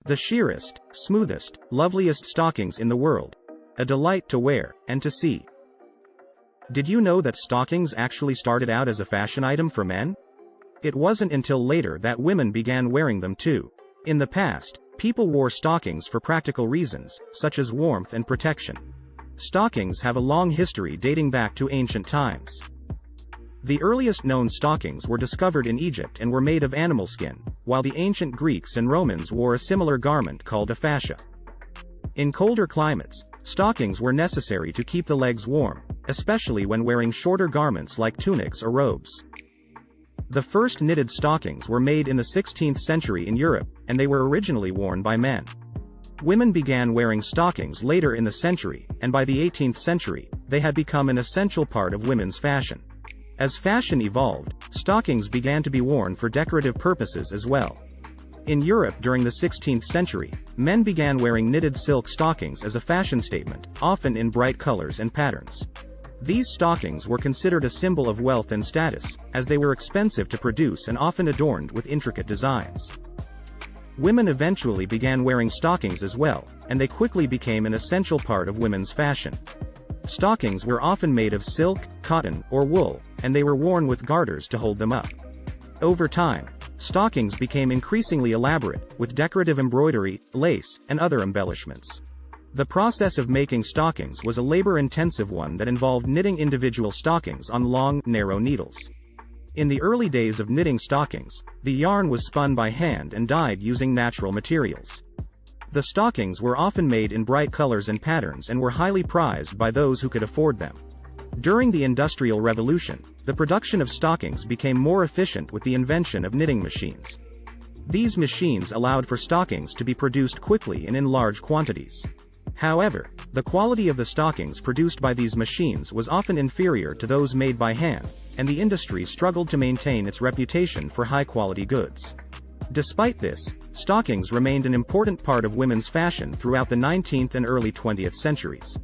The sheerest, smoothest, loveliest stockings in the world. A delight to wear, and to see. Did you know that stockings actually started out as a fashion item for men? It wasn't until later that women began wearing them too. In the past, people wore stockings for practical reasons, such as warmth and protection. Stockings have a long history dating back to ancient times. The earliest known stockings were discovered in Egypt and were made of animal skin, while the ancient Greeks and Romans wore a similar garment called a fascia. In colder climates, stockings were necessary to keep the legs warm, especially when wearing shorter garments like tunics or robes. The first knitted stockings were made in the 16th century in Europe, and they were originally worn by men. Women began wearing stockings later in the century, and by the 18th century, they had become an essential part of women's fashion. As fashion evolved, stockings began to be worn for decorative purposes as well. In Europe during the 16th century, men began wearing knitted silk stockings as a fashion statement, often in bright colors and patterns. These stockings were considered a symbol of wealth and status, as they were expensive to produce and often adorned with intricate designs. Women eventually began wearing stockings as well, and they quickly became an essential part of women's fashion. Stockings were often made of silk, cotton, or wool, and they were worn with garters to hold them up. Over time, stockings became increasingly elaborate, with decorative embroidery, lace, and other embellishments. The process of making stockings was a labor-intensive one that involved knitting individual stockings on long, narrow needles. In the early days of knitting stockings, the yarn was spun by hand and dyed using natural materials. The stockings were often made in bright colors and patterns and were highly prized by those who could afford them. During the Industrial Revolution, the production of stockings became more efficient with the invention of knitting machines. These machines allowed for stockings to be produced quickly and in large quantities. However, the quality of the stockings produced by these machines was often inferior to those made by hand, and the industry struggled to maintain its reputation for high-quality goods. Despite this, stockings remained an important part of women's fashion throughout the 19th and early 20th centuries.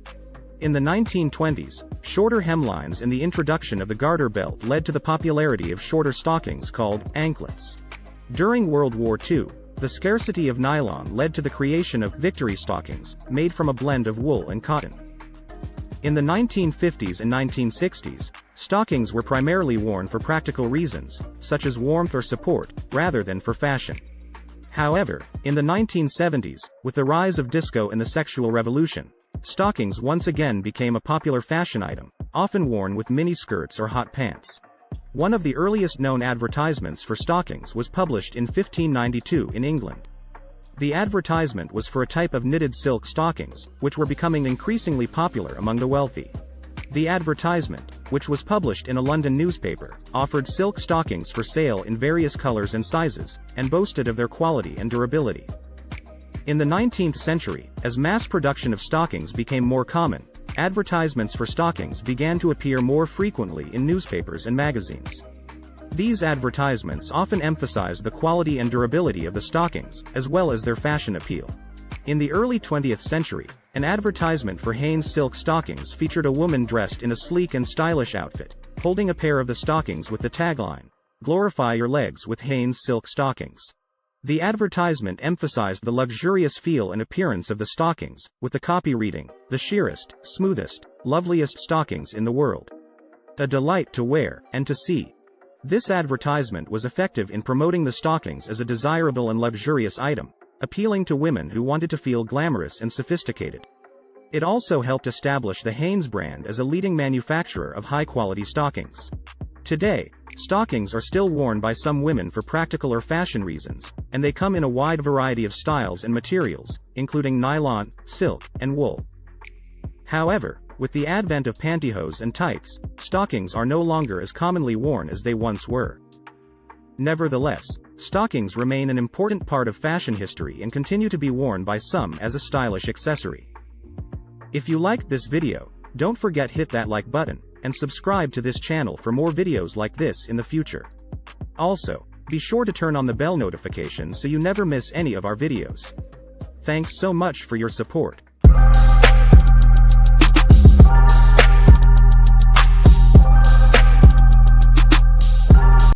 In the 1920s, shorter hemlines and the introduction of the garter belt led to the popularity of shorter stockings called anklets. During World War II, the scarcity of nylon led to the creation of victory stockings, made from a blend of wool and cotton. In the 1950s and 1960s, stockings were primarily worn for practical reasons, such as warmth or support, rather than for fashion. However, in the 1970s, with the rise of disco and the sexual revolution, stockings once again became a popular fashion item, often worn with miniskirts or hot pants. One of the earliest known advertisements for stockings was published in 1592 in England. The advertisement was for a type of knitted silk stockings, which were becoming increasingly popular among the wealthy. The advertisement, which was published in a London newspaper, offered silk stockings for sale in various colors and sizes, and boasted of their quality and durability. In the 19th century, as mass production of stockings became more common, advertisements for stockings began to appear more frequently in newspapers and magazines. These advertisements often emphasized the quality and durability of the stockings, as well as their fashion appeal. In the early 20th century, an advertisement for Hanes silk stockings featured a woman dressed in a sleek and stylish outfit, holding a pair of the stockings with the tagline, "Glorify your legs with Hanes silk stockings." The advertisement emphasized the luxurious feel and appearance of the stockings, with the copy reading, "The sheerest, smoothest, loveliest stockings in the world. A delight to wear, and to see." This advertisement was effective in promoting the stockings as a desirable and luxurious item, appealing to women who wanted to feel glamorous and sophisticated. It also helped establish the Hanes brand as a leading manufacturer of high-quality stockings. Today, stockings are still worn by some women for practical or fashion reasons, and they come in a wide variety of styles and materials, including nylon, silk, and wool. However, with the advent of pantyhose and tights, stockings are no longer as commonly worn as they once were. Nevertheless, stockings remain an important part of fashion history and continue to be worn by some as a stylish accessory. If you liked this video, don't forget hit that like button, and subscribe to this channel for more videos like this in the future. Also, be sure to turn on the bell notification so you never miss any of our videos. Thanks so much for your support.